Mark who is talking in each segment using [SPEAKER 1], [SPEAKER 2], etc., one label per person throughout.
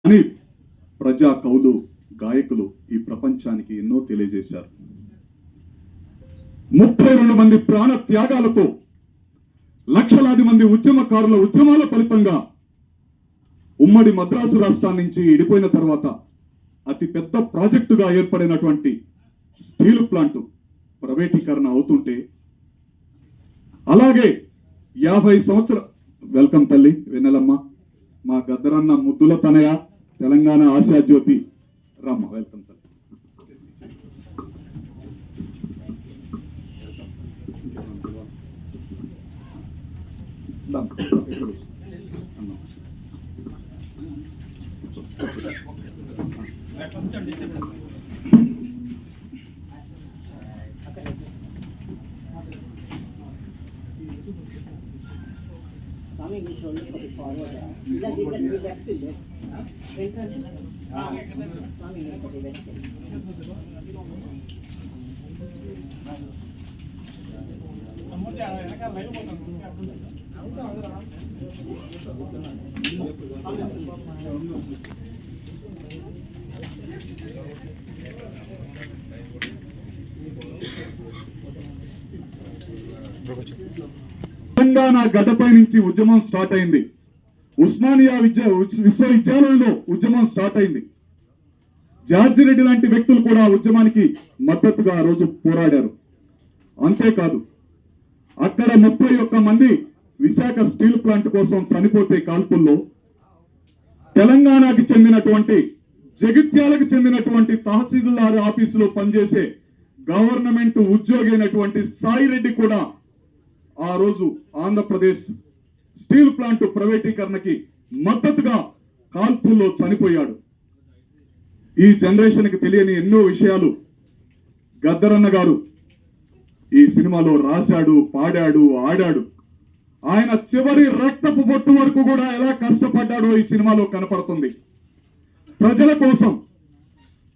[SPEAKER 1] అని ప్రజా కవులు గాయకులు ఈ ప్రపంచానికి ఎన్నో తెలియజేశారు. 32 మంది ప్రాణ త్యాగాలతో లక్షలాది మంది ఉద్యమకారుల ఉద్యమాల ఫలితంగా ఉమ్మడి మద్రాసు రాష్ట్రాన్ని నుంచి విడిపోయిన తర్వాత అతి పెద్ద ప్రాజెక్టుగా ఏర్పడినటువంటి స్టీల్ ప్లాంట్ ప్రైవేటీకరణ అవుతుంటే, అలాగే 50 సంవత్సరాల వెల్కమ్ తల్లి వెన్నెలమ్మ, మా గద్దరన్న ముద్దుల తనయ, తెలంగాణ ఆశాజ్యోతి రమ్మ, వెల్కమ్ తల్లి.
[SPEAKER 2] Swami, we should look a bit forward. Is that the left field? Swami, look at the left field.
[SPEAKER 1] Telangana గడ్డపై నుంచి ఉద్యమం స్టార్ట్ అయింది. ఉస్మానియా విశ్వవిద్యాలయంలో ఉద్యమం స్టార్ట్ అయింది. జార్జి రెడ్డి లాంటి వ్యక్తులు కూడా ఉద్యమానికి మద్దతుగా ఆ రోజు పోరాడారు. అంతేకాదు, అక్కడ 31 మంది విశాఖ స్టీల్ ప్లాంట్ కోసం చనిపోతే కాల్పుల్లో తెలంగాణకి చెందినటువంటి జగిత్యాలకు చెందినటువంటి తహసీల్దార్ ఆఫీసులో పనిచేసే గవర్నమెంట్ ఉద్యోగి అయినటువంటి సాయిరెడ్డి కూడా ఆ రోజు ఆంధ్రప్రదేశ్ స్టీల్ ప్లాంట్ ప్రైవేటీకరణకి మద్దతుగా కాల్పుల్లో చనిపోయాడు. ఈ జనరేషన్కి తెలియని ఎన్నో విషయాలు గద్దరన్న గారు ఈ సినిమాలో రాశాడు, పాడాడు, ఆడాడు. ఆయన చివరి రక్తపు బొట్టు వరకు కూడా ఎలా కష్టపడ్డాడో ఈ సినిమాలో కనపడుతుంది. ప్రజల కోసం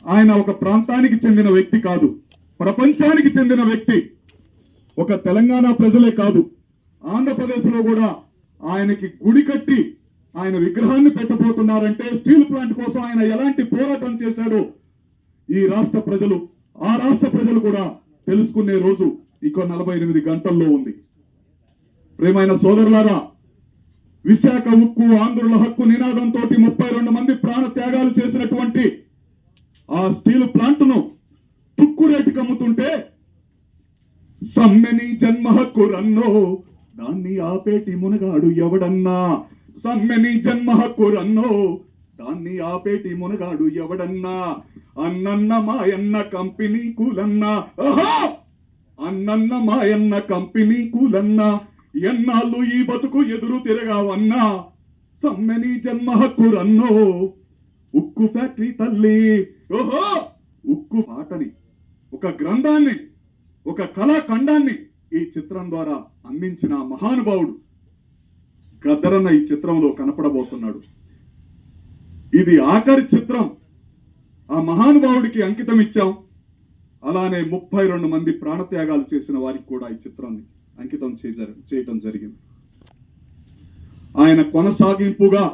[SPEAKER 1] ఆయన ఒక ప్రాంతానికి చెందిన వ్యక్తి కాదు, ప్రపంచానికి చెందిన వ్యక్తి. ఒక తెలంగాణ ప్రజలే కాదు, ఆంధ్రప్రదేశ్లో కూడా ఆయనకి గుడి కట్టి ఆయన విగ్రహాన్ని పెట్టబోతున్నారంటే స్టీల్ ప్లాంట్ కోసం ఆయన ఎలాంటి పోరాటం చేశాడో ఈ రాష్ట్ర ప్రజలు, ఆ రాష్ట్ర ప్రజలు కూడా తెలుసుకునే రోజు ఇంకో 48 గంటల్లో ఉంది. ప్రేమైన సోదరులారా, విశాఖ ఉక్కు ఆంధ్రుల హక్కు నినాదంతో 32 మంది ప్రాణ త్యాగాలు చేసినటువంటి ఆ స్టీల్ ప్లాంట్ను తుక్కు రేటుకి అమ్ముతుంటే సమ్మెని జన్మ హక్కు రన్నో దాన్ని ఆపేటి మునగాడు ఎవడన్నా, సమ్మెని జన్మ హక్కు రన్నో దాన్ని ఆపేటి మునగాడు ఎవడన్నా, అన్నన్న మాయన్న కంపెనీ కూలన్నా, అన్నన్న మాయన్న కంపెనీ కూలన్నా, ఎన్నాళ్ళు ఈ బతుకు ఎదురు తిరగావన్నా, సమ్మెని జన్మ హక్కు రన్నో ఉక్కు ఫ్యాక్టరీ తల్లి. ఓహో, ఉక్కు పాటని, ఒక గ్రంథాన్ని, ఒక కళాఖండాన్ని ఈ చిత్రం ద్వారా అందించిన మహానుభావుడు గద్దరన్న ఈ చిత్రంలో కనపడబోతున్నాడు. ఇది ఆఖరి చిత్రం, ఆ మహానుభావుడికి అంకితం ఇచ్చాం. అలానే 32 మంది ప్రాణత్యాగాలు చేసిన వారికి కూడా ఈ చిత్రాన్ని అంకితం చేయటం జరిగింది. ఆయన కొనసాగింపుగా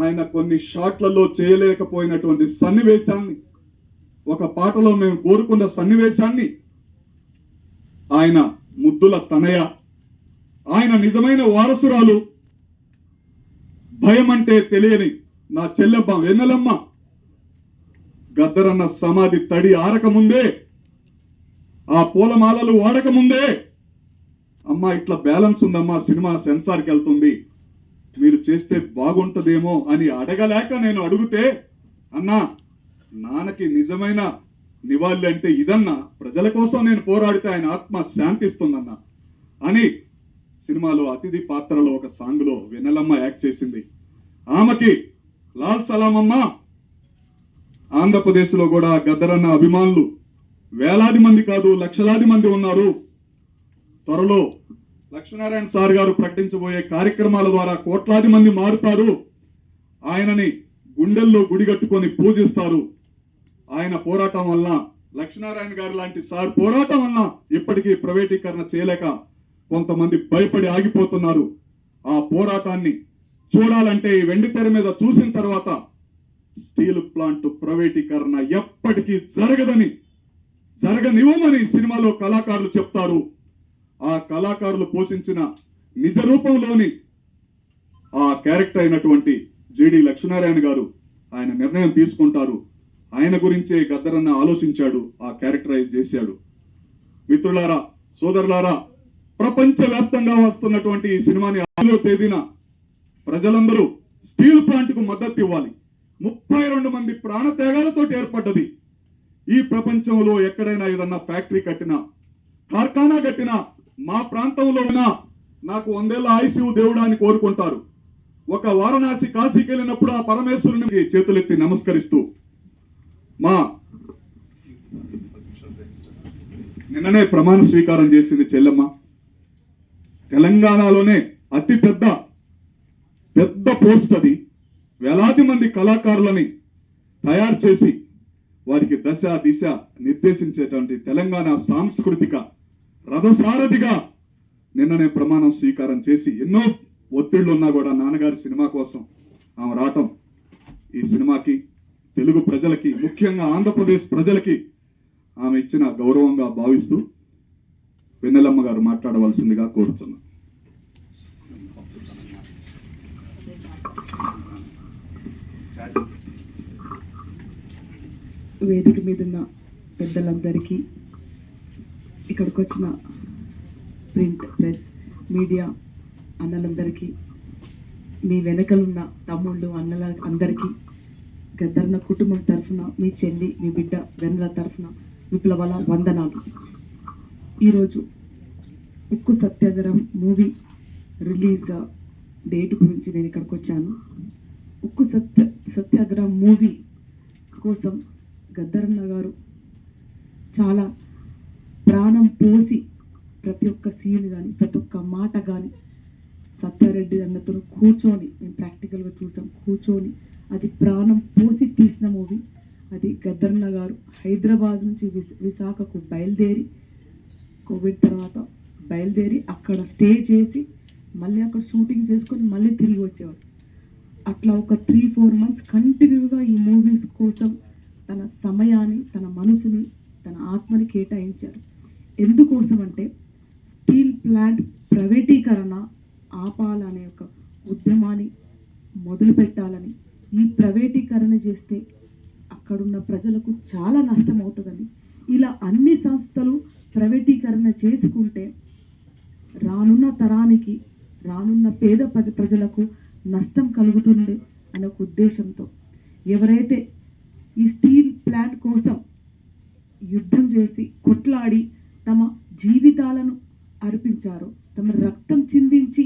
[SPEAKER 1] ఆయన కొన్ని షాట్లలో చేయలేకపోయినటువంటి సన్నివేశాన్ని, ఒక పాటలో మేము కోరుకున్న సన్నివేశాన్ని ఆయన ముద్దుల తనయ, ఆయన నిజమైన వారసురాలు, భయం అంటే తెలియని నా చెల్లెమ్మ వెన్నెలమ్మ గద్దరన్న సమాధి తడి ఆరకముందే, ఆ పూలమాలలు వాడకముందే, అమ్మా ఇట్లా బ్యాలెన్స్ ఉందమ్మా, సినిమా సెన్సార్కి వెళ్తుంది, మీరు చేస్తే బాగుంటదేమో అని అడగలేక నేను అడిగితే, అన్నా నాన్నకి నిజమైన నివాళి అంటే ఇదన్నా, ప్రజల కోసం నేను పోరాడితే ఆయన ఆత్మ శాంతిస్తుందన్నా అని సినిమాలో అతిథి పాత్రలో ఒక సాంగ్లో వెన్నెలమ్మ యాక్ట్ చేసింది. ఆమెకి లాల్ సలాం అమ్మ. ఆంధ్రప్రదేశ్లో కూడా గద్దరన్న అభిమానులు వేలాది మంది కాదు, లక్షలాది మంది ఉన్నారు. త్వరలో లక్ష్మీనారాయణ సార్ గారు ప్రకటించబోయే కార్యక్రమాల ద్వారా కోట్లాది మంది మారుతారు, ఆయనని గుండెల్లో గుడిగట్టుకొని పూజిస్తారు. ఆయన పోరాటం వల్ల, లక్ష్మీనారాయణ గారు లాంటి సార్ పోరాటం వల్ల ఇప్పటికీ ప్రైవేటీకరణ చేయలేక కొంతమంది భయపడి ఆగిపోతున్నారు. ఆ పోరాటాన్ని చూడాలంటే ఈ వెండి తెర మీద చూసిన తర్వాత స్టీల్ ప్లాంట్ ప్రైవేటీకరణ ఎప్పటికీ జరగనివ్వమని సినిమాలో కళాకారులు చెప్తారు. ఆ కళాకారులు పోషించిన నిజ రూపంలోని ఆ క్యారెక్టర్ అయినటువంటి జేడి లక్ష్మీనారాయణ గారు ఆయన నిర్ణయం తీసుకుంటారు. ఆయన గురించే గద్దరన్న ఆలోచించాడు, ఆ క్యారెక్టరైజ్ చేశాడు. మిత్రులారా, సోదరులారా, ప్రపంచవ్యాప్తంగా వస్తున్నటువంటి ఈ సినిమాని 6వ తేదీన ప్రజలందరూ స్టీల్ ప్లాంట్ కు మద్దతు ఇవ్వాలి. 32 మంది ప్రాణత్యాగాలతో ఏర్పడ్డది. ఈ ప్రపంచంలో ఎక్కడైనా ఏదన్నా ఫ్యాక్టరీ కట్టినా, కార్ఖానా కట్టినా, మా ప్రాంతంలో ఉన్న నాకు 100 ఏళ్ల ఆయుసు దేవుడా అని కోరుకుంటారు. ఒక వారణాసి కాశీకి వెళ్ళినప్పుడు ఆ పరమేశ్వరునికి చేతులెత్తి నమస్కరిస్తూ మా నిన్ననే ప్రమాణ స్వీకారం చేసింది చెల్లెమ్మ. తెలంగాణలోనే అతి పెద్ద పోస్ట్ అది. వేలాది మంది కళాకారులని తయారు చేసి వారికి దశ దిశ నిర్దేశించేటువంటి తెలంగాణ సాంస్కృతిక రథసారథిగా నిన్ననే ప్రమాణం స్వీకారం చేసి ఎన్నో ఒత్తిళ్లు ఉన్నా కూడా నాన్నగారి సినిమా కోసం ఆమె రావటం ఈ సినిమాకి, తెలుగు ప్రజలకి, ముఖ్యంగా ఆంధ్రప్రదేశ్ ప్రజలకి ఆమె ఇచ్చిన గౌరవంగా భావిస్తూ వెన్నెలమ్మ గారు మాట్లాడవలసిందిగా కోరుతున్నా.
[SPEAKER 3] వేదిక మీద ఉన్న పెద్దలందరికీ, ఇక్కడికి వచ్చిన ప్రింట్ ప్రెస్ మీడియా అన్నలందరికీ, మీ వెనకలున్న తమ్ముళ్ళు అన్నల అందరికీ, గద్దరన్న కుటుంబం తరఫున మీ చెల్లి మీ బిడ్డ వెన్నెల తరఫున విప్లవాల వందనాలు. ఈరోజు ఉక్కు సత్యాగ్రహం మూవీ రిలీజ్ డేట్ గురించి నేను ఇక్కడికి వచ్చాను. ఉక్కు సత్యాగ్రహం మూవీ కోసం గద్దరన్న గారు చాలా ప్రాణం పోసి ప్రతి ఒక్క సీన్ కానీ ప్రతి ఒక్క మాట కానీ సత్యారెడ్డి అన్నతో కూర్చొని, మేము ప్రాక్టికల్గా చూసాం, కూర్చొని అది ప్రాణం పోసి తీసిన మూవీ అది. గద్దరన్న గారు హైదరాబాద్ నుంచి విశాఖకు బయలుదేరి, కోవిడ్ తర్వాత బయలుదేరి అక్కడ స్టే చేసి మళ్ళీ అక్కడ షూటింగ్ చేసుకొని మళ్ళీ తిరిగి వచ్చేవారు. అట్లా ఒక 3-4 మంత్స్ కంటిన్యూగా ఈ మూవీస్ కోసం తన సమయాన్ని, తన మనసుని, తన ఆత్మని కేటాయించారు. ఎందుకోసం అంటే స్టీల్ ప్లాంట్ ప్రైవేటీకరణ ఆపాలనే ఒక ఉద్యమాన్ని మొదలు పెట్టాలని. ఈ ప్రైవేటీకరణ చేస్తే అక్కడున్న ప్రజలకు చాలా నష్టం అవుతుందని, ఇలా అన్ని సంస్థలు ప్రైవేటీకరణ చేసుకుంటే రానున్న తరానికి, రానున్న పేద ప్రజలకు నష్టం కలుగుతుంది అనే ఒక ఉద్దేశంతో ఎవరైతే ఈ స్టీల్ ప్లాంట్ కోసం యుద్ధం చేసి కొట్లాడి తమ జీవితాలను అర్పించారో, తమ రక్తం చిందించి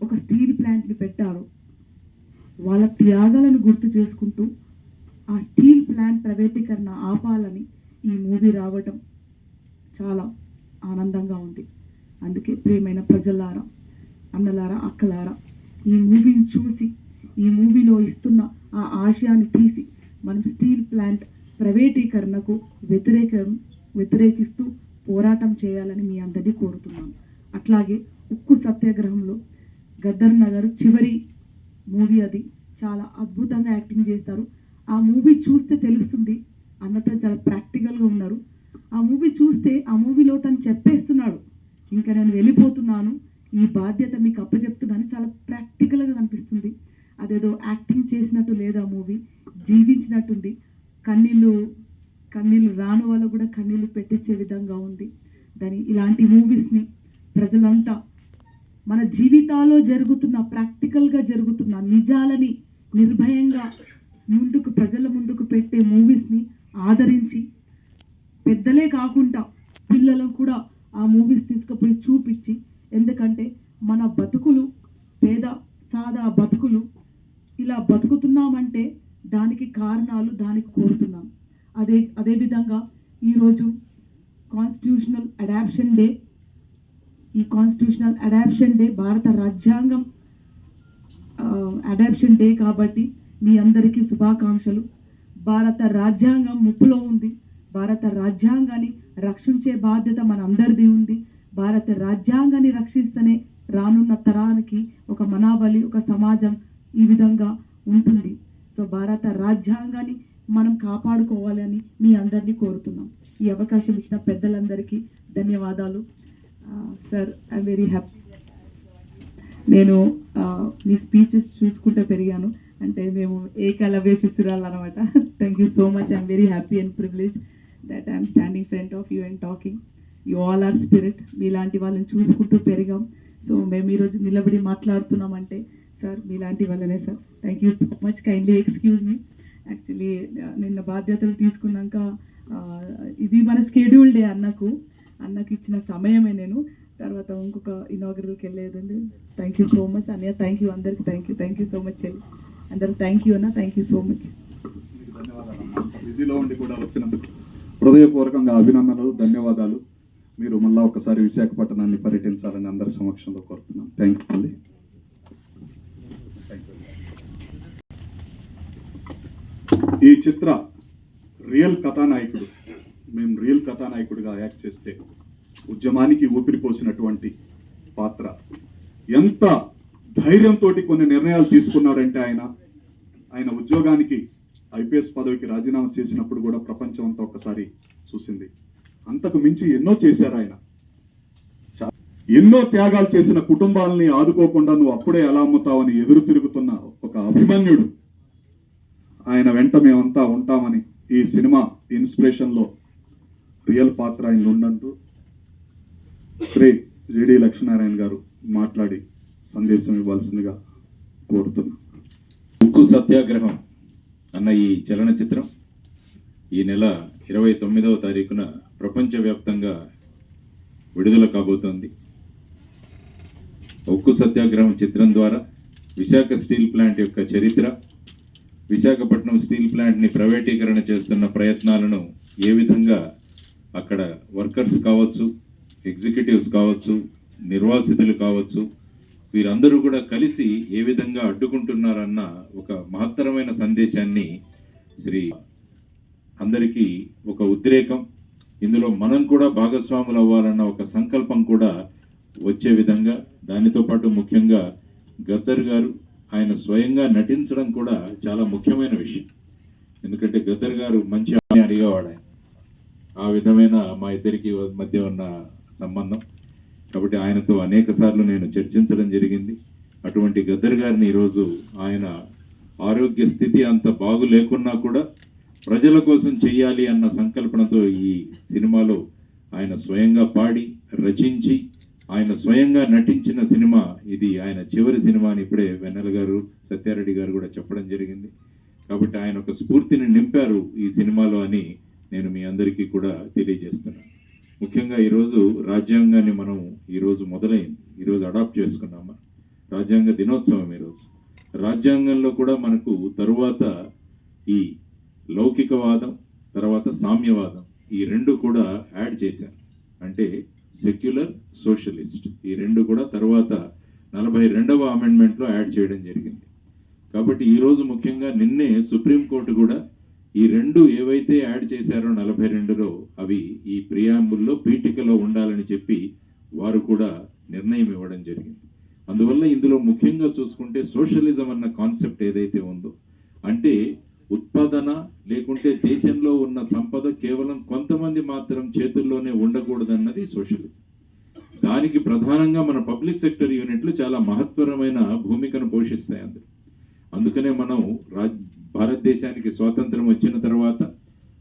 [SPEAKER 3] ఒక స్టీల్ ప్లాంట్ని పెట్టారో, వాళ్ళ త్యాగాలను గుర్తు చేసుకుంటూ ఆ స్టీల్ ప్లాంట్ ప్రైవేటీకరణ ఆపాలని ఈ మూవీ రావటం చాలా ఆనందంగా ఉంది. అందుకే ప్రియమైన ప్రజలారా, అన్నలారా, అక్కలారా, ఈ మూవీని చూసి ఈ మూవీలో ఇస్తున్న ఆ ఆశయాన్ని తీసి మనం స్టీల్ ప్లాంట్ ప్రైవేటీకరణకు వ్యతిరేకిస్తూ పోరాటం చేయాలని మీ అందరినీ కోరుతున్నాను. అట్లాగే ఉక్కు సత్యాగ్రహంలో గద్దరన్న గారు చివరి మూవీ అది, చాలా అద్భుతంగా యాక్టింగ్ చేశారు. ఆ మూవీ చూస్తే తెలుస్తుంది, అన్నతో చాలా ప్రాక్టికల్గా ఉన్నారు. ఆ మూవీ చూస్తే ఆ మూవీలో తను చెప్పేస్తున్నాడు, ఇంకా నేను వెళ్ళిపోతున్నాను, ఈ బాధ్యత మీకు అప్పచెప్తున్నాను, చాలా ప్రాక్టికల్గా కనిపిస్తుంది. అదేదో యాక్టింగ్ చేసినట్టు లేదు, ఆ మూవీ జీవించినట్టుంది. కన్నీళ్ళు రాను వాళ్ళు కూడా కన్నీళ్ళు పెట్టించే విధంగా ఉంది. ఇలాంటి మూవీస్ని ప్రజలంతా మన జీవితాల్లో జరుగుతున్న, ప్రాక్టికల్గా జరుగుతున్న నిజాలని నిర్భయంగా ప్రజల ముందుకు పెట్టే మూవీస్ని ఆదరించి, పెద్దలే కాకుండా పిల్లలను కూడా ఆ మూవీస్ తీసుకుపోయి చూపించి, ఎందుకంటే మన బతుకులు పేద సాదా బతుకులు, ఇలా బతుకుతున్నామంటే దానికి కారణాలు, దానికి కోరుతున్నాం. అదేవిధంగా ఈరోజు కాన్స్టిట్యూషనల్ అడాప్షన్ డే. ఈ కాన్స్టిట్యూషనల్ అడాప్షన్ డే భారత రాజ్యాంగం అడాప్షన్ డే కాబట్టి మీ అందరికీ శుభాకాంక్షలు. భారత రాజ్యాంగం ముప్పులో ఉంది. భారత రాజ్యాంగాన్ని రక్షించే బాధ్యత మన అందరిది ఉంది. భారత రాజ్యాంగాన్ని రక్షిస్తేనే రానున్న తరానికి ఒక మనావళి, ఒక సమాజం ఈ విధంగా ఉంటుంది. సో భారత రాజ్యాంగాన్ని మనం కాపాడుకోవాలని మీ అందరినీ కోరుతున్నాం. ఈ అవకాశం ఇచ్చిన పెద్దలందరికీ ధన్యవాదాలు. Sir I'm very happy. నేను మీ స్పీచెస్ చూసుకుంటూ పెరిగాను, అంటే మేము ఏకలవ్య శిశురాలు అనమాట. Thank you so much. I'm very happy and privilege that I'm standing front of you and talking. You all are spirit. మీలాంటి వాళ్ళని చూసుకుంటూ పెరిగాం. సో మేము ఈరోజు నిలబడి మాట్లాడుతున్నామంటే సార్ మీలాంటి వాళ్ళనే sir. Thank you so much. Kindly excuse me. Actually నిన్న బాధ్యతలు తీసుకున్నాక ఇది మన స్కెడ్యూల్ డే అన్నకు ఇచ్చిన సమయమే. నేను తర్వాత ఇంకొక ఇనాగరల్కి వెళ్ళేదండి. థ్యాంక్ యూ సో మచ్ అన్నయ్య. థ్యాంక్ యూ అందరికి. థ్యాంక్ యూ సో మచ్ చెల్లి. అందరూ థ్యాంక్ యూ అన్న. Thank you so much.
[SPEAKER 1] బిజీలో ఉండి కూడా వచ్చినందుకు హృదయపూర్వకంగా అభినందనలు, ధన్యవాదాలు. మీరు మళ్ళా ఒకసారి విశాఖపట్నాన్ని పర్యటించాలని అందరి సమక్షంలో కోరుతున్నాం. థ్యాంక్ యూ అండి. ఈ చిత్ర రియల్ కథానాయకుడు, మేము రియల్ కథానాయకుడిగా యాక్ట్ చేస్తే ఉద్యమానికి ఊపిరి పోసినటువంటి పాత్ర. ఎంత ధైర్యంతో కొన్ని నిర్ణయాలు తీసుకున్నాడంటే ఆయన ఉద్యోగానికి ఐపీఎస్ పదవికి రాజీనామా చేసినప్పుడు కూడా ప్రపంచం అంతా ఒక్కసారి చూసింది. అంతకు మించి ఎన్నో చేశారు ఆయన. ఎన్నో త్యాగాలు చేసిన కుటుంబాలని ఆదుకోకుండా నువ్వు అప్పుడే ఎలా అమ్ముతావని ఎదురు తిరుగుతున్న ఒక అభిమన్యుడు. ఆయన వెంట మేమంతా ఉంటామని ఈ సినిమా ఇన్స్పిరేషన్లో రియల్ పాత్ర ఆయన ఉండంటూ శ్రీ జేడి లక్ష్మీనారాయణ గారు మాట్లాడి సందేశం ఇవ్వాల్సిందిగా కోరుతున్నా.
[SPEAKER 4] ఉక్కు సత్యాగ్రహం అన్న ఈ చలనచిత్రం ఈ నెల 29వ తారీఖున ప్రపంచవ్యాప్తంగా విడుదల కాబోతోంది. ఉక్కు సత్యాగ్రహం చిత్రం ద్వారా విశాఖ స్టీల్ ప్లాంట్ యొక్క చరిత్ర, విశాఖపట్నం స్టీల్ ప్లాంట్ని ప్రైవేటీకరణ చేస్తున్న ప్రయత్నాలను ఏ విధంగా అక్కడ వర్కర్స్ కావచ్చు, ఎగ్జిక్యూటివ్స్ కావచ్చు, నిర్వాసితులు కావచ్చు, వీరందరూ కూడా కలిసి ఏ విధంగా అడ్డుకుంటున్నారన్న ఒక మహత్తరమైన సందేశాన్ని అందరికీ ఒక ఉద్రేకం, ఇందులో మనం కూడా భాగస్వాములు అవ్వాలన్న ఒక సంకల్పం కూడా వచ్చే విధంగా, దానితో పాటు ముఖ్యంగా గద్దర్ గారు ఆయన స్వయంగా నటించడం కూడా చాలా ముఖ్యమైన విషయం. ఎందుకంటే గద్దర్ గారు మంచి అడిగేవాడు ఆయన, ఆ విధమైన మా ఇద్దరికి మధ్య ఉన్న సంబంధం. కాబట్టి ఆయనతో అనేక సార్లు నేను చర్చించడం జరిగింది. అటువంటి గద్దర్ గారిని ఈరోజు ఆయన ఆరోగ్య స్థితి అంత బాగు లేకున్నా కూడా ప్రజల కోసం చెయ్యాలి అన్న సంకల్పనతో ఈ సినిమాలో ఆయన స్వయంగా పాడి రచించి ఆయన స్వయంగా నటించిన సినిమా ఇది. ఆయన చివరి సినిమా అని ఇప్పుడే వెన్నెల గారు, సత్యారెడ్డి గారు కూడా చెప్పడం జరిగింది. కాబట్టి ఆయన ఒక స్ఫూర్తిని నింపారు ఈ సినిమాలో అని నేను మీ అందరికీ కూడా తెలియజేస్తున్నాను. ముఖ్యంగా ఈరోజు రాజ్యాంగాన్ని మనం ఈరోజు మొదలైంది, ఈరోజు అడాప్ట్ చేసుకున్నామా, రాజ్యాంగ దినోత్సవం ఈరోజు. రాజ్యాంగంలో కూడా మనకు తరువాత ఈ లౌకికవాదం, తర్వాత సామ్యవాదం, ఈ రెండు కూడా యాడ్ చేశారు. అంటే సెక్యులర్, సోషలిస్ట్, ఈ రెండు కూడా తర్వాత 42వ అమెండ్మెంట్లో యాడ్ చేయడం జరిగింది. కాబట్టి ఈరోజు ముఖ్యంగా నిన్నే సుప్రీంకోర్టు కూడా ఈ రెండు ఏవైతే యాడ్ చేశారో 42లో అవి ఈ ప్రియాంబుల్లో పీఠికలో ఉండాలని చెప్పి వారు కూడా నిర్ణయం ఇవ్వడం జరిగింది. అందువల్ల ఇందులో ముఖ్యంగా చూసుకుంటే సోషలిజం అన్న కాన్సెప్ట్ ఏదైతే ఉందో, అంటే ఉత్పాదన లేకుంటే దేశంలో ఉన్న సంపద కేవలం కొంతమంది మాత్రం చేతుల్లోనే ఉండకూడదన్నది సోషలిజం. దానికి ప్రధానంగా మన పబ్లిక్ సెక్టర్ యూనిట్లు చాలా మహత్వరమైన భూమికను పోషిస్తాయి. అందుకనే మనం భారతదేశానికి స్వాతంత్రం వచ్చిన తర్వాత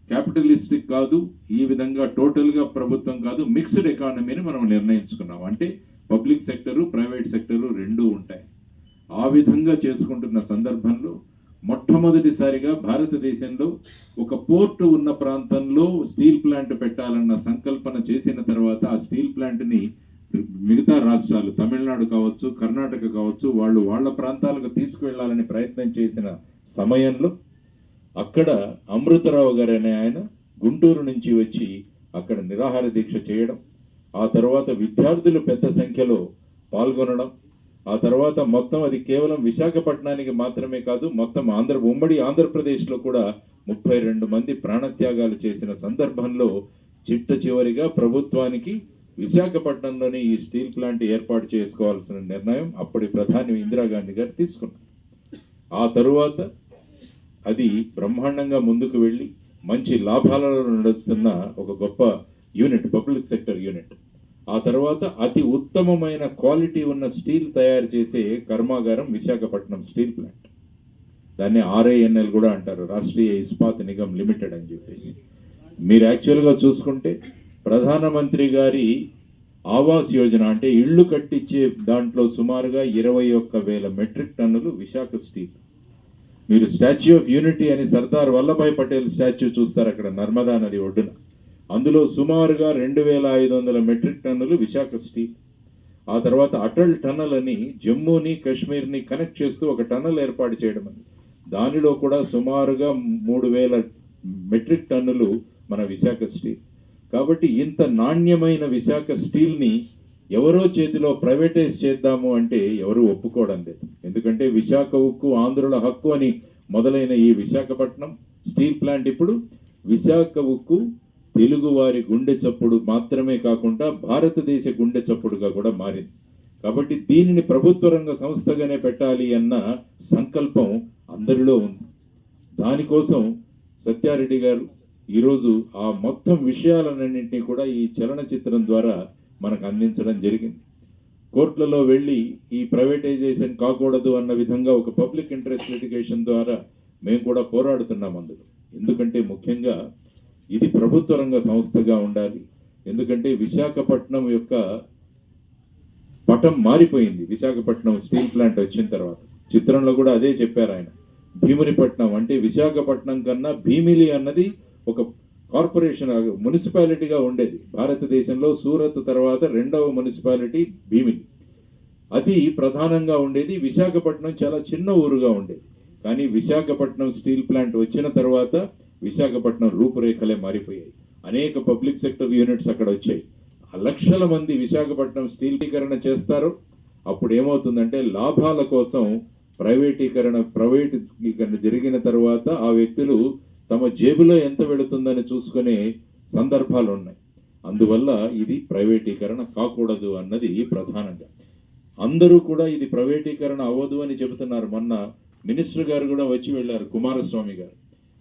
[SPEAKER 4] క్యాపిటలిస్టిక్ కాదు, ఈ విధంగా టోటల్గా ప్రభుత్వం కాదు, మిక్స్డ్ ఎకానమీని మనం నిర్ణయించుకున్నాం. అంటే పబ్లిక్ సెక్టరు, ప్రైవేట్ సెక్టరు రెండూ ఉంటాయి. ఆ విధంగా చేసుకుంటున్న సందర్భంలో మొట్టమొదటిసారిగా భారతదేశంలో ఒక పోర్టు ఉన్న ప్రాంతంలో స్టీల్ ప్లాంట్ పెట్టాలన్న సంకల్పన చేసిన తర్వాత ఆ స్టీల్ ప్లాంట్ని మిగతా రాష్ట్రాలు, తమిళనాడు కావచ్చు, కర్ణాటక కావచ్చు, వాళ్ళ ప్రాంతాలకు తీసుకువెళ్ళాలని ప్రయత్నం చేసిన సమయంలో అక్కడ అమృతరావు గారు అనే ఆయన గుంటూరు నుంచి వచ్చి అక్కడ నిరాహార దీక్ష చేయడం, ఆ తర్వాత విద్యార్థులు పెద్ద సంఖ్యలో పాల్గొనడం, ఆ తర్వాత మొత్తం అది కేవలం విశాఖపట్నానికి మాత్రమే కాదు, మొత్తం ఉమ్మడి ఆంధ్రప్రదేశ్లో కూడా 32 మంది ప్రాణత్యాగాలు చేసిన సందర్భంలో చిట్ట చివరిగా ప్రభుత్వానికి విశాఖపట్నంలోని ఈ స్టీల్ ప్లాంట్ ఏర్పాటు చేసుకోవాల్సిన నిర్ణయం అప్పటి ప్రధాని ఇందిరాగాంధీ గారు తీసుకున్నారు. ఆ తరువాత అది బ్రహ్మాండంగా ముందుకు వెళ్ళి మంచి లాభాలలో నడుస్తున్న ఒక గొప్ప యూనిట్, పబ్లిక్ సెక్టర్ యూనిట్. ఆ తర్వాత అతి ఉత్తమమైన క్వాలిటీ ఉన్న స్టీల్ తయారు చేసే కర్మాగారం విశాఖపట్నం స్టీల్ ప్లాంట్. దాన్ని RINL కూడా అంటారు, రాష్ట్రీయ ఇస్పాత్ నిగమ్ లిమిటెడ్ అని చెప్పేసి. మీరు యాక్చువల్గా చూసుకుంటే ప్రధానమంత్రి గారి ఆవాస్ యోజన అంటే ఇళ్ళు కట్టించే దాంట్లో సుమారుగా 21,000 మెట్రిక్ టన్నులు విశాఖ స్టీల్. మీరు స్టాచ్యూ ఆఫ్ యూనిటీ అని సర్దార్ వల్లభాయ్ పటేల్ స్టాచ్యూ చూస్తారు అక్కడ నర్మదా నది ఒడ్డున, అందులో సుమారుగా 2,500 మెట్రిక్ టన్నులు విశాఖ స్టీల్. ఆ తర్వాత అటల్ టనల్ అని జమ్మూని కాశ్మీర్ని కనెక్ట్ చేస్తూ ఒక టనల్ ఏర్పాటు చేయడం అని, దానిలో కూడా సుమారుగా 3,000 మెట్రిక్ టన్నులు మన విశాఖ స్టీల్. కాబట్టి ఇంత నాణ్యమైన విశాఖ స్టీల్ని ఎవరో చేతిలో ప్రైవేటైజ్ చేద్దాము అంటే ఎవరు ఒప్పుకోవడం లేదు. ఎందుకంటే విశాఖ ఉక్కు ఆంధ్రుల హక్కు అని మొదలైన ఈ విశాఖపట్నం స్టీల్ ప్లాంట్ ఇప్పుడు విశాఖ ఉక్కు తెలుగు వారి గుండె చప్పుడు మాత్రమే కాకుండా భారతదేశ గుండె చప్పుడుగా కూడా మారింది. కాబట్టి దీనిని ప్రభుత్వ రంగ సంస్థగానే పెట్టాలి అన్న సంకల్పం అందరిలో ఉంది. దానికోసం సత్యారెడ్డి గారు ఈరోజు ఆ మొత్తం విషయాలన్నింటినీ కూడా ఈ చలనచిత్రం ద్వారా మనకు అందించడం జరిగింది. కోర్టులలో వెళ్ళి ఈ ప్రైవేటైజేషన్ కాకూడదు అన్న విధంగా ఒక పబ్లిక్ ఇంట్రెస్ట్ లిటిగేషన్ ద్వారా మేము కూడా పోరాడుతున్నాం అందులో. ఎందుకంటే ముఖ్యంగా ఇది ప్రభుత్వ రంగ సంస్థగా ఉండాలి. ఎందుకంటే విశాఖపట్నం యొక్క పటం మారిపోయింది. విశాఖపట్నం స్టీల్ ప్లాంట్ వచ్చిన తర్వాత చిత్రంలో కూడా అదే చెప్పారు ఆయన. భీమునిపట్నం అంటే విశాఖపట్నం కన్నా భీమిలి అన్నది ఒక కార్పొరేషన్ మున్సిపాలిటీగా ఉండేది. భారతదేశంలో సూరత్ తర్వాత 2వ మున్సిపాలిటీ భీమిలి. అది ప్రధానంగా ఉండేది. విశాఖపట్నం చాలా చిన్న ఊరుగా ఉండేది. కానీ విశాఖపట్నం స్టీల్ ప్లాంట్ వచ్చిన తర్వాత విశాఖపట్నం రూపురేఖలే మారిపోయాయి. అనేక పబ్లిక్ సెక్టర్ యూనిట్స్ అక్కడ వచ్చాయి. లక్షల మంది విశాఖపట్నం స్టీలీకరణ చేస్తారు. అప్పుడు ఏమవుతుందంటే లాభాల కోసం ప్రైవేటీకరణ జరిగిన తర్వాత ఆ వ్యక్తులు తమ జేబులో ఎంత వెళుతుందని చూసుకునే సందర్భాలు ఉన్నాయి. అందువల్ల ఇది ప్రైవేటీకరణ కాకూడదు అన్నది ప్రధానంగా. అందరూ కూడా ఇది ప్రైవేటీకరణ అవ్వదు అని చెబుతున్నారు. మొన్న మినిస్టర్ గారు కూడా వచ్చి వెళ్ళారు, కుమారస్వామి గారు.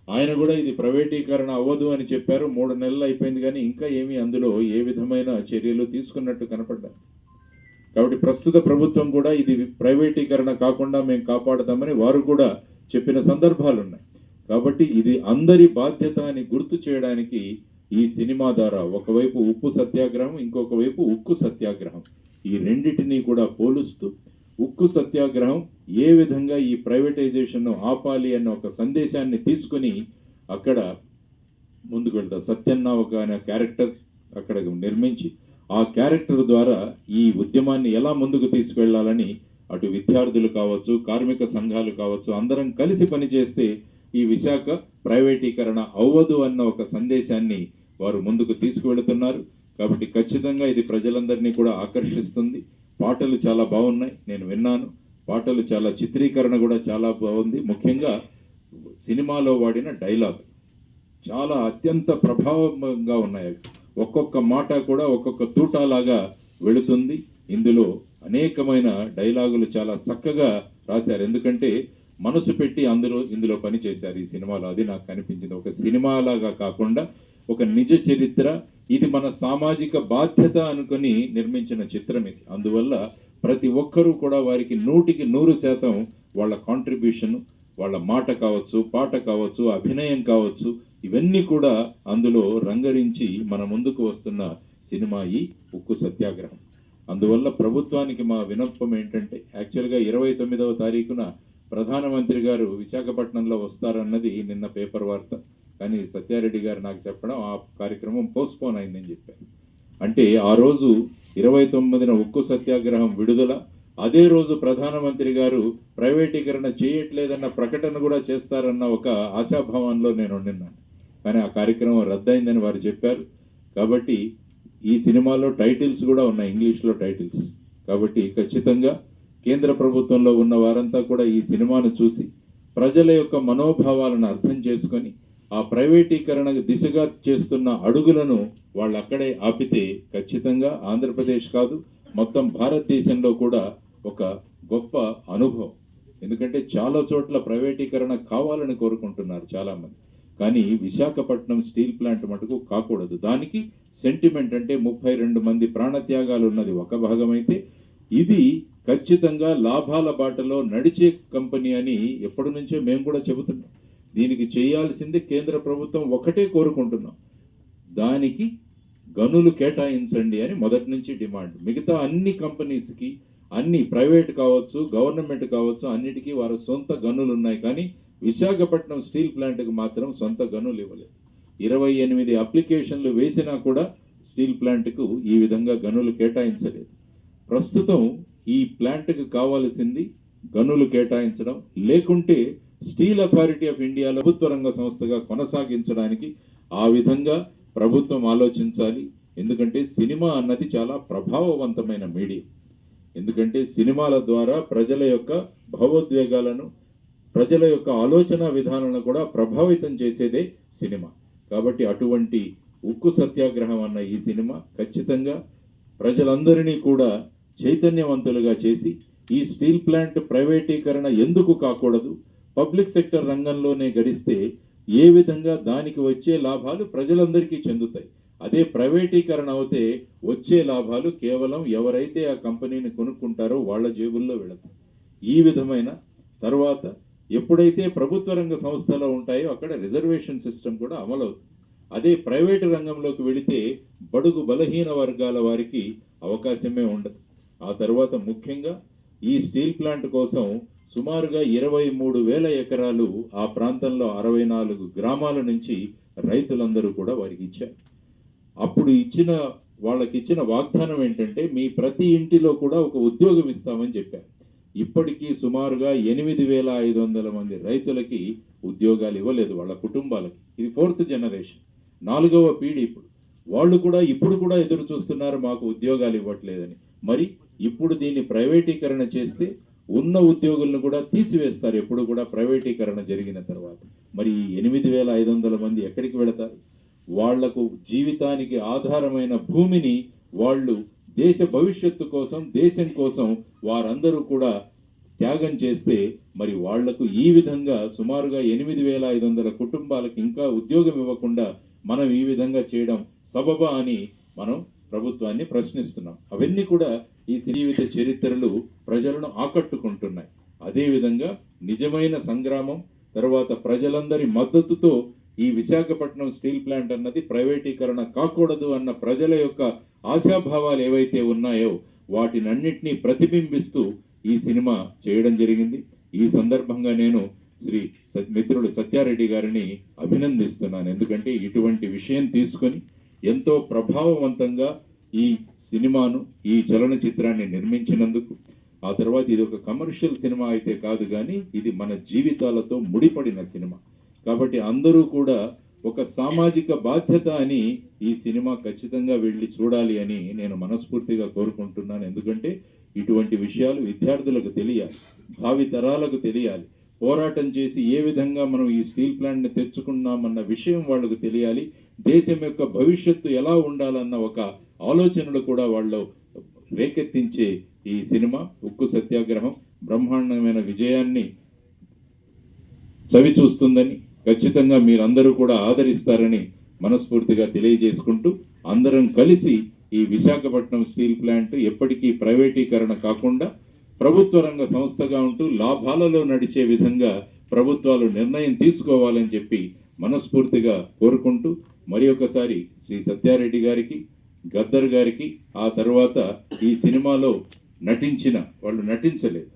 [SPEAKER 4] ఆయన కూడా ఇది ప్రైవేటీకరణ అవ్వదు అని చెప్పారు. 3 నెలలు అయిపోయింది కానీ ఇంకా ఏమీ అందులో ఏ విధమైన చర్యలు తీసుకున్నట్టు కనపడ్డారు. కాబట్టి ప్రస్తుత ప్రభుత్వం కూడా ఇది ప్రైవేటీకరణ కాకుండా మేము కాపాడతామని వారు కూడా చెప్పిన సందర్భాలు ఉన్నాయి. కాబట్టి ఇది అందరి బాధ్యత అని గుర్తు చేయడానికి ఈ సినిమా ద్వారా ఒకవైపు ఉప్పు సత్యాగ్రహం, ఇంకొక వైపు ఉక్కు సత్యాగ్రహం, ఈ రెండింటినీ కూడా పోలుస్తూ ఉక్కు సత్యాగ్రహం ఏ విధంగా ఈ ప్రైవేటైజేషన్ను ఆపాలి అన్న ఒక సందేశాన్ని తీసుకుని అక్కడ ముందుకు వెళ్తారు. సత్యన్న ఒక క్యారెక్టర్ అక్కడ నిర్మించి ఆ క్యారెక్టర్ ద్వారా ఈ ఉద్యమాన్ని ఎలా ముందుకు తీసుకువెళ్లాలని అటు విద్యార్థులు కావచ్చు, కార్మిక సంఘాలు కావచ్చు, అందరం కలిసి పనిచేస్తే ఈ విశాఖ ప్రైవేటీకరణ అవ్వదు అన్న ఒక సందేశాన్ని వారు ముందుకు తీసుకువెళుతున్నారు. కాబట్టి ఖచ్చితంగా ఇది ప్రజలందరినీ కూడా ఆకర్షిస్తుంది. పాటలు చాలా బాగున్నాయి, నేను విన్నాను. పాటలు చాలా, చిత్రీకరణ కూడా చాలా బాగుంది. ముఖ్యంగా సినిమాలో వాడిన డైలాగ్ చాలా అత్యంత ప్రభావంగా ఉన్నాయి. ఒక్కొక్క మాట కూడా ఒక్కొక్క తూటాలాగా వెళుతుంది. ఇందులో అనేకమైన డైలాగులు చాలా చక్కగా రాశారు. ఎందుకంటే మనసు పెట్టి ఇందులో పని చేశారు ఈ సినిమాలో. అది నాకు కనిపించింది. ఒక సినిమాలాగా కాకుండా ఒక నిజ చరిత్ర, ఇది మన సామాజిక బాధ్యత అనుకొని నిర్మించిన చిత్రం ఇది. అందువల్ల ప్రతి ఒక్కరూ కూడా వారికి 100కి 100% వాళ్ళ కాంట్రిబ్యూషన్, వాళ్ళ మాట కావచ్చు, పాట కావచ్చు, అభినయం కావచ్చు, ఇవన్నీ కూడా అందులో రంగరించి మన ముందుకు వస్తున్న సినిమా ఈ ఉక్కు సత్యాగ్రహం. అందువల్ల ప్రభుత్వానికి మా విన్నపం ఏంటంటే, యాక్చువల్గా 29వ తారీఖున ప్రధానమంత్రి గారు విశాఖపట్నంలో వస్తారన్నది నిన్న పేపర్ వార్త. కానీ సత్యారెడ్డి గారు నాకు చెప్పడం ఆ కార్యక్రమం పోస్ట్పోన్ అయిందని చెప్పారు. అంటే ఆ రోజు 29న ఉక్కు సత్యాగ్రహం విడుదల, అదే రోజు ప్రధానమంత్రి గారు ప్రైవేటీకరణ చేయట్లేదన్న ప్రకటన కూడా చేస్తారన్న ఒక ఆశాభావంలో నేను ఉండినాను. కానీ ఆ కార్యక్రమం రద్దయిందని వారు చెప్పారు. కాబట్టి ఈ సినిమాలో టైటిల్స్ కూడా ఉన్నాయి, ఇంగ్లీష్లో టైటిల్స్. కాబట్టి ఖచ్చితంగా కేంద్ర ప్రభుత్వంలో ఉన్న వారంతా కూడా ఈ సినిమాను చూసి ప్రజల యొక్క మనోభావాలను అర్థం చేసుకొని ఆ ప్రైవేటీకరణ దిశగా చేస్తున్న అడుగులను వాళ్ళు అక్కడే ఆపితే ఖచ్చితంగా ఆంధ్రప్రదేశ్ కాదు మొత్తం భారతదేశంలో కూడా ఒక గొప్ప అనుభవం, ఎందుకంటే చాలా చోట్ల ప్రైవేటీకరణ కావాలని కోరుకుంటున్నారు చాలామంది. కానీ విశాఖపట్నం స్టీల్ ప్లాంట్ మటుకు కాకూడదు. దానికి సెంటిమెంట్ అంటే 32 మంది ప్రాణత్యాగాలు ఉన్నది ఒక భాగమైతే, ఇది ఖచ్చితంగా లాభాల బాటలో నడిచే కంపెనీ అని ఎప్పటి నుంచో మేము కూడా చెబుతున్నాం. దీనికి చేయాల్సింది కేంద్ర ప్రభుత్వం ఒకటే కోరుకుంటున్నాం, దానికి గనులు కేటాయించండి అని మొదటి నుంచి డిమాండ్. మిగతా అన్ని కంపెనీస్కి, అన్ని ప్రైవేట్ కావచ్చు, గవర్నమెంట్ కావచ్చు, అన్నిటికీ వారి సొంత గనులు ఉన్నాయి. కానీ విశాఖపట్నం స్టీల్ ప్లాంట్కి మాత్రం సొంత గనులు ఇవ్వలేదు. 28 అప్లికేషన్లు వేసినా కూడా స్టీల్ ప్లాంట్కు ఈ విధంగా గనులు కేటాయించలేదు. ప్రస్తుతం ఈ ప్లాంట్కి కావాల్సింది గనులు కేటాయించడం, లేకుంటే స్టీల్ అథారిటీ ఆఫ్ ఇండియాలో ప్రభుత్వ రంగ సంస్థగా కొనసాగించడానికి ఆ విధంగా ప్రభుత్వం ఆలోచించాలి. ఎందుకంటే సినిమా అన్నది చాలా ప్రభావవంతమైన మీడియం. ఎందుకంటే సినిమాల ద్వారా ప్రజల యొక్క భావోద్వేగాలను, ప్రజల యొక్క ఆలోచన విధానాలను కూడా ప్రభావితం చేసేదే సినిమా. కాబట్టి అటువంటి ఉక్కు సత్యాగ్రహం అన్న ఈ సినిమా ఖచ్చితంగా ప్రజలందరినీ కూడా చైతన్యవంతులుగా చేసి, ఈ స్టీల్ ప్లాంట్ ప్రైవేటీకరణ ఎందుకు కాకూడదు, పబ్లిక్ సెక్టర్ రంగంలోనే గడిస్తే ఏ విధంగా దానికి వచ్చే లాభాలు ప్రజలందరికీ చెందుతాయి. అదే ప్రైవేటీకరణ అవుతే వచ్చే లాభాలు కేవలం ఎవరైతే ఆ కంపెనీని కొనుక్కుంటారో వాళ్ళ జేబుల్లో వెళతాయి. ఈ విధమైన తర్వాత ఎప్పుడైతే ప్రభుత్వ రంగ సంస్థలో ఉంటాయో అక్కడ రిజర్వేషన్ సిస్టమ్ కూడా అమలవుతుంది. అదే ప్రైవేటు రంగంలోకి వెళితే బడుగు బలహీన వర్గాల వారికి అవకాశమే ఉండదు. ఆ తర్వాత ముఖ్యంగా ఈ స్టీల్ ప్లాంట్ కోసం సుమారుగా 23,000 ఎకరాలు ఆ ప్రాంతంలో 64 గ్రామాల నుంచి రైతులందరూ కూడా వారికి ఇచ్చారు. అప్పుడు వాళ్ళకిచ్చిన వాగ్దానం ఏంటంటే, మీ ప్రతి ఇంటిలో కూడా ఒక ఉద్యోగం ఇస్తామని చెప్పారు. ఇప్పటికీ సుమారుగా 8,500 మంది రైతులకి ఉద్యోగాలు ఇవ్వలేదు వాళ్ళ కుటుంబాలకి. ఇది 4th జనరేషన్, 4వ పీढ़ి. వాళ్ళు కూడా ఇప్పుడు కూడా ఎదురు చూస్తున్నారు మాకు ఉద్యోగాలు ఇవ్వట్లేదని. మరి ఇప్పుడు దీన్ని ప్రైవేటీకరణ చేస్తే ఉన్న ఉద్యోగులను కూడా తీసివేస్తారు ఎప్పుడు కూడా ప్రైవేటీకరణ జరిగిన తర్వాత. మరి 8,500 మంది ఎక్కడికి వెళతారు? వాళ్లకు జీవితానికి ఆధారమైన భూమిని వాళ్ళు దేశ భవిష్యత్తు కోసం, దేశం కోసం వారందరూ కూడా త్యాగం చేస్తే మరి వాళ్లకు ఈ విధంగా సుమారుగా 8,500 కుటుంబాలకు ఇంకా ఉద్యోగం ఇవ్వకుండా మనం ఈ విధంగా చేయడం సబబా అని మనం ప్రభుత్వాన్ని ప్రశ్నిస్తున్నాం. అవన్నీ కూడా ఈ జీవిత చరిత్రలు ప్రజలను ఆకట్టుకుంటున్నాయి. అదేవిధంగా నిజమైన సంగ్రామం తర్వాత ప్రజలందరి మద్దతుతో ఈ విశాఖపట్నం స్టీల్ ప్లాంట్ అన్నది ప్రైవేటీకరణ కాకూడదు అన్న ప్రజల యొక్క ఆశాభావాలు ఏవైతే ఉన్నాయో వాటినన్నిటినీ ప్రతిబింబిస్తూ ఈ సినిమా చేయడం జరిగింది. ఈ సందర్భంగా నేను శ్రీ మిత్రుడు సత్యారెడ్డి గారిని అభినందిస్తున్నాను. ఎందుకంటే ఇటువంటి విషయం తీసుకొని ఎంతో ప్రభావవంతంగా ఈ సినిమాను, ఈ చలనచిత్రాన్ని నిర్మించినందుకు, ఆ తర్వాత ఇది ఒక కమర్షియల్ సినిమా అయితే కాదు కానీ ఇది మన జీవితాలతో ముడిపడిన సినిమా. కాబట్టి అందరూ కూడా ఒక సామాజిక బాధ్యత అని ఈ సినిమా ఖచ్చితంగా వెళ్ళి చూడాలి అని నేను మనస్ఫూర్తిగా కోరుకుంటున్నాను. ఎందుకంటే ఇటువంటి విషయాలు విద్యార్థులకు తెలియాలి, భావి తరాలకు తెలియాలి. పోరాటం చేసి ఏ విధంగా మనం ఈ స్టీల్ ప్లాంట్ని తెచ్చుకున్నామన్న విషయం వాళ్ళకు తెలియాలి. దేశం యొక్క భవిష్యత్తు ఎలా ఉండాలన్న ఒక ఆలోచనలు కూడా వాళ్ళు రేకెత్తించే ఈ సినిమా ఉక్కు సత్యాగ్రహం బ్రహ్మాండమైన విజయాన్ని చవి చూస్తుందని, ఖచ్చితంగా మీరందరూ కూడా ఆదరిస్తారని మనస్ఫూర్తిగా తెలియజేసుకుంటూ, అందరం కలిసి ఈ విశాఖపట్నం స్టీల్ ప్లాంట్ ఎప్పటికీ ప్రైవేటీకరణ కాకుండా ప్రభుత్వ రంగ సంస్థగా ఉంటూ లాభాలలో నడిచే విధంగా ప్రభుత్వాలు నిర్ణయం తీసుకోవాలని చెప్పి మనస్ఫూర్తిగా కోరుకుంటూ, మరి ఒకసారి శ్రీ సత్యారెడ్డి గారికి, గద్దర్ గారికి, ఆ తర్వాత ఈ సినిమాలో నటించిన వాళ్ళు, నటించలేదు,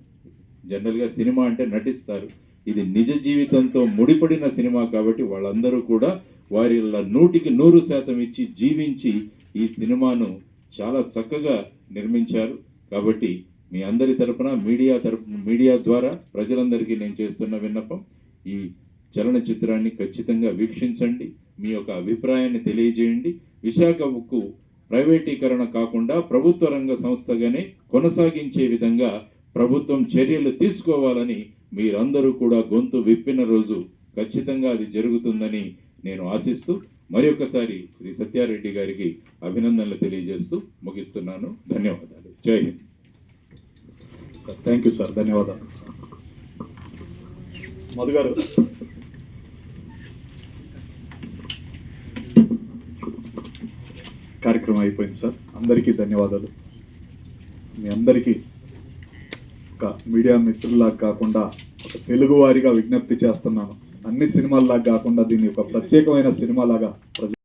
[SPEAKER 4] జనరల్గా సినిమా అంటే నటిస్తారు, ఇది నిజ జీవితంతో ముడిపడిన సినిమా కాబట్టి వాళ్ళందరూ కూడా వారి 100కి 100% ఇచ్చి జీవించి ఈ సినిమాను చాలా చక్కగా నిర్మించారు. కాబట్టి మీ అందరి తరపున మీడియా ద్వారా ప్రజలందరికీ నేను చేస్తున్న విన్నపం, ఈ చలనచిత్రాన్ని ఖచ్చితంగా వీక్షించండి, మీ యొక్క అభిప్రాయాన్ని తెలియజేయండి. విశాఖ ఉక్కు ప్రైవేటీకరణ కాకుండా ప్రభుత్వ రంగ సంస్థగానే కొనసాగించే విధంగా ప్రభుత్వం చర్యలు తీసుకోవాలని మీరందరూ కూడా గొంతు విప్పిన రోజు ఖచ్చితంగా అది జరుగుతుందని నేను ఆశిస్తూ మరి ఒకసారి శ్రీ సత్యారెడ్డి గారికి అభినందనలు తెలియజేస్తూ ముగిస్తున్నాను. ధన్యవాదాలు. జై హింద్.
[SPEAKER 1] థ్యాంక్ యూ సార్, ధన్యవాదాలు. మధు గారు కార్యక్రమం అయిపోయింది సార్. అందరికీ ధన్యవాదాలు. మీ అందరికీ ఒక మీడియా మిత్రుల్లాగా కాకుండా ఒక తెలుగు వారిగా విజ్ఞప్తి చేస్తున్నాను. అన్ని సినిమాల్లాగా కాకుండా దీన్ని ఒక ప్రత్యేకమైన సినిమాలాగా